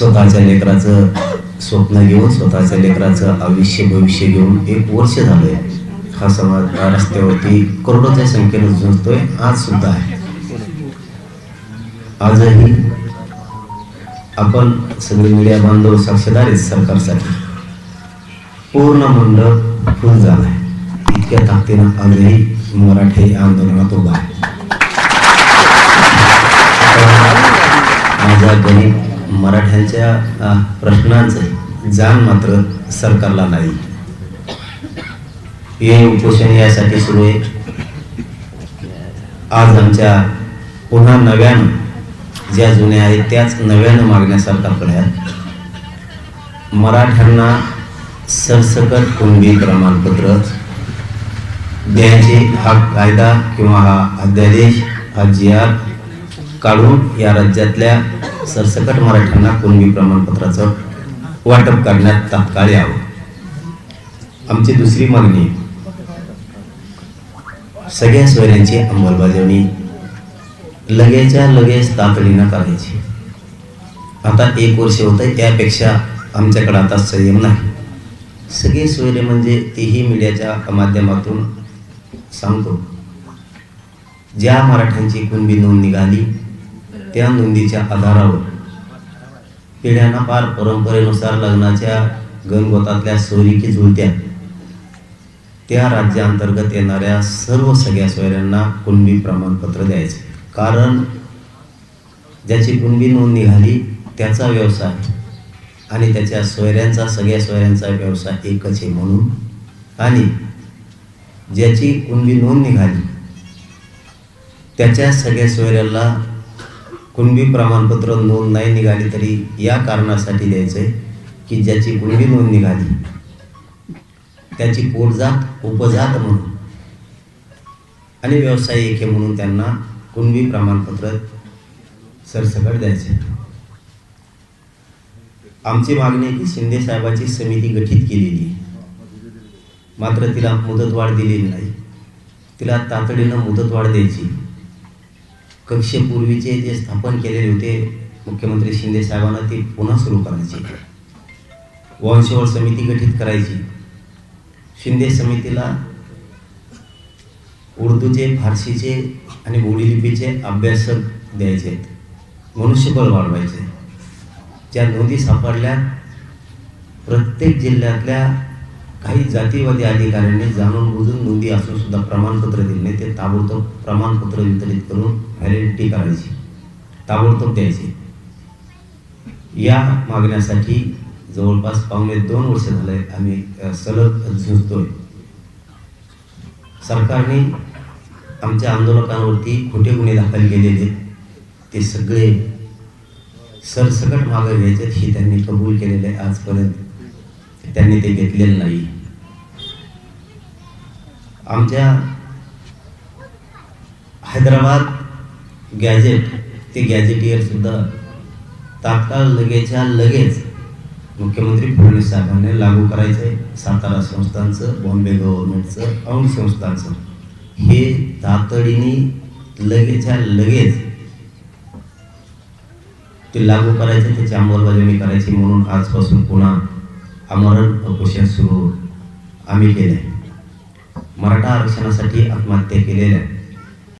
स्वतःच्या लेकराचं स्वप्न घेऊन, स्वतःच्या लेकराचं आयुष्य भविष्य घेऊन 1 वर्ष झालंय हा समाज रस्त्यावरती करोडोच्या संख्येनं झुंजतोय. आज सुद्धा आहे. आजही आपण सगळे मीडिया बांधव साक्षीदार आहेत सरकारसाठी. पूर्ण मंडळ फुल झालाय. इतक्या ताकदीनं आजही मराठी आंदोलनात उभा आहे. माझा गणित मराठ्यांच्या प्रश्नांचं जाण मात्र सरकारला नाही. हे उपोषण यासाठी सुरू आहे. आज आमच्या पुन्हा नव्यानं ज्या जुन्या आहेत त्याच नव्यानं मागण्या सरकारकडे आहेत. मराठ्यांना सरसकट कुणबी प्रमाणपत्र द्यायचे हा कायदा किंवा हा अध्यादेश हा GR काढून या राज्यातल्या सरसकट मराठ्यांना कुणबी प्रमाणपत्राचं वाटप करण्यात तात्काळ यावं. आमची दुसरी मागणी सगळ्या सोयऱ्यांची अंमलबजावणी लगेचच्या लगेच तातडीनं करायची. आता 1 वर्ष होतं, त्यापेक्षा आमच्याकडे आता संयम नाही. सगळे सोयरे म्हणजे तेही मीडियाच्या माध्यमातून सांगतो, ज्या मराठ्यांची कुणबी नोंद निघाली त्या नोंदीच्या आधारावर पिढ्यांना पार परंपरेनुसार लग्नाच्या गणगोतातल्या सोयरीकी जुळत्या त्या राज्यांतर्गत येणाऱ्या सर्व सगळ्या सोयऱ्यांना कुणबी प्रमाणपत्र द्यायचे. कारण ज्याची कुणबी नोंद निघाली त्याचा व्यवसाय आणि त्याच्या सोयऱ्यांचा सगळ्या सोयऱ्यांचा व्यवसाय एकच आहे म्हणून, आणि ज्याची कुणबी नोंद निघाली त्याच्या सगळ्या सोयऱ्याला कुणबी प्रमाणपत्र नोंद नाही निघाली तरी या कारणासाठी द्यायचंय की ज्याची कुणबी नोंद निघाली त्याची पोटजात उपजात म्हणून आणि व्यवसाय एक आहे म्हणून त्यांना कुणबी प्रमाणपत्र सरसकट द्यायचे. आमची मागणी आहे की शिंदे साहेबांची समिती गठीत केलेली आहे, मात्र तिला मुदतवाढ दिलेली नाही. तिला तातडीनं मुदतवाढ द्यायची. कक्षेपूर्वीचे जे स्थापन केलेले होते मुख्यमंत्री शिंदे साहेबांना ते पुन्हा सुरू करायचे. वंशवळ समिती गठीत करायची. शिंदे समितीला उर्दूचे, फारसीचे आणि बोलीलिपीचे अभ्यासक द्यायचे, मनुष्यबळ वाढवायचे. ज्या नोंदी सापडल्या प्रत्येक जिल्ह्यातल्या काही जातीवादी अधिकाऱ्यांनी जाणून बुजून नोंदी असून सुद्धा प्रमाणपत्र दिले नाही, ते ताबडतोब प्रमाणपत्र वितरित करून व्हॅलिडिटी करायची, ताबडतोब द्यायची. या मागण्यासाठी जवळपास 2.5 वर्ष झाले आम्ही सलग झुंजतोय. सरकारने आमच्या आंदोलकांवरती खोटे गुन्हे दाखल केलेले ते सगळे सरसकट मागे घ्यायचे हे त्यांनी कबूल केलेले आहे. आजपर्यंत त्यांनी ते घेतलेलं नाही. आमच्या हैदराबाद गॅजेट ते गॅजेटियर सुद्धा तात्काळ लगेचच्या लगेच मुख्यमंत्री फडणवीस साहेबांनी लागू करायचंय. सातारा संस्थांचं, बॉम्बे गव्हर्नमेंटचं, औंध संस्थांचं हे तातडीने लगेचच्या लगेच ते लागू करायचे, त्याची अंमलबजावणी करायची. म्हणून आजपासून पुन्हा आमरण उपोषण सुरू आम्ही केले. मराठा आरक्षणासाठी आत्महत्या केलेल्या